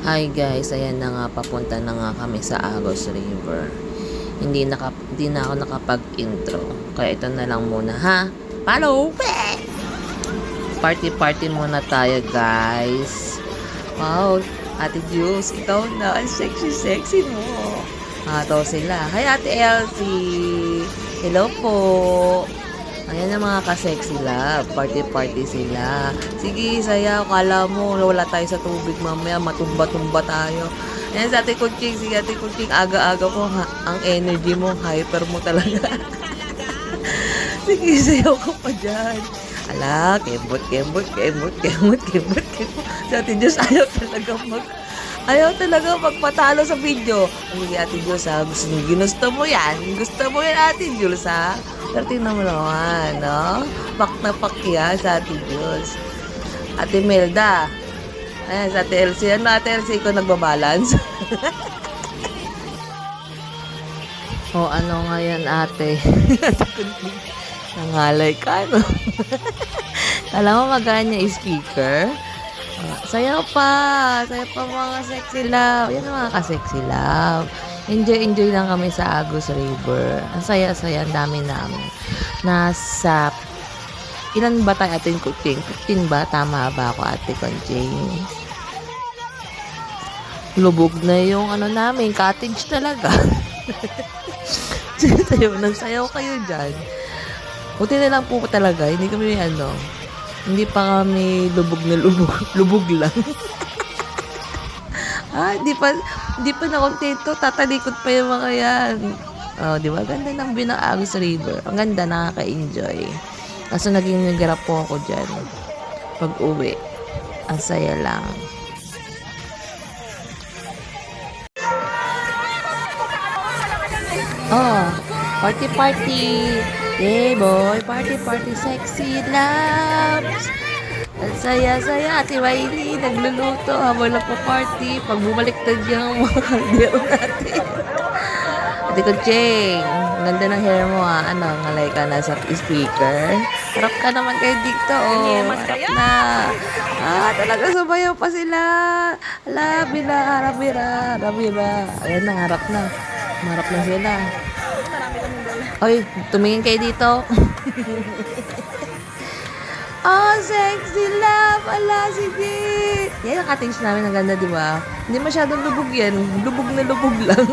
Hi guys, ayan na nga, papunta na nga kami sa Agos River. Hindi na ako nakapag-intro. Kaya ito na lang muna, ha? Follow! Party muna tayo, guys. Wow, Ate Juice, ikaw na. Ang sexy mo. Ito sila. Hi, Ate Elsie. Hello po. Ayan ang mga ka-sexy love. Party sila. Sige, saya. Kala mo, wala tayo sa tubig mamaya. Matumba-tumba tayo. Ayan sa Ate Kuching. Sige, Ate Kuching. Aga-aga mo. Ang energy mo. Hyper mo talaga. Sige, sayaw ka pa dyan. Ala, kembot. Si Ate Diyos, ayaw talaga magpatalo sa video. Sige, Ate Diyos, ha? Ginusto mo yan. Gusto mo yan, Ate Diyos, ha? Pero tingnan mo naman, no? Pak na pak yan sa Ate Diyos. Ate Melda. Ayan, sa Ate Elsie. Ano, Ate Elsie, ikaw nagbabalance? O, ano nga yan, ate? Nangalay ka, no? Alam mo, magana yung speaker? Sayaw pa mga sexy love. Yan ang mga ka-sexy love. Enjoy lang kami sa Agos River. Ang saya-saya, ang dami namin. Nasa, ilan ba tayo, Ate Kuching? 15 ba? Tama ba ako, Ate Kuching? Lubog na yung namin, cottage talaga. Sayaw kayo dyan. Buti na lang po talaga, hindi kami hindi pa kami lubog lang. Hindi pa nakontento, tatalikod pa yung mga yan. Oh, di ba? Ganda ng view ng Agos River. Ang ganda, nakaka-enjoy. Kaso naging nagarap po ako dyan. Pag uwi, ang saya lang. Oh, party. Yeah, boy. Party, sexy loves. Ang saya-saya, Ate Wiley, nagluluto habang nagpa-party. Pag bumaliktad yung mga kaldero natin. Ate Kuching, ganda ng hair mo, ha. Ngalay ka na sa speaker. Harap ka naman kay dito, oh. Harap na. Talaga sumayaw pa sila. Rabira. Ayan na, harap na. Harap na sila. Oy, tumingin kayo dito. Oh, sexy love! Ala, sige! Yan ang cottage namin, ang ganda, di ba? Hindi masyadong lubog yan. Lubog na lubog lang.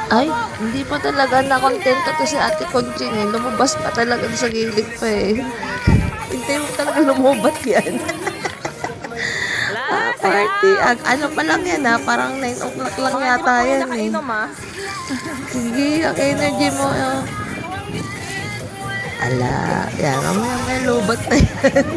Ay, hindi pa talaga na-contento to si Ate Kuching. Lumabas pa talaga sa gilid pa eh. Hindi mo talaga lumobat yan. Party. Ano pa lang yan, ha? Parang 9 o'clock lang yata yan eh. Sige, ang energy mo. Ala, yan. Mamaya may lubat na yan.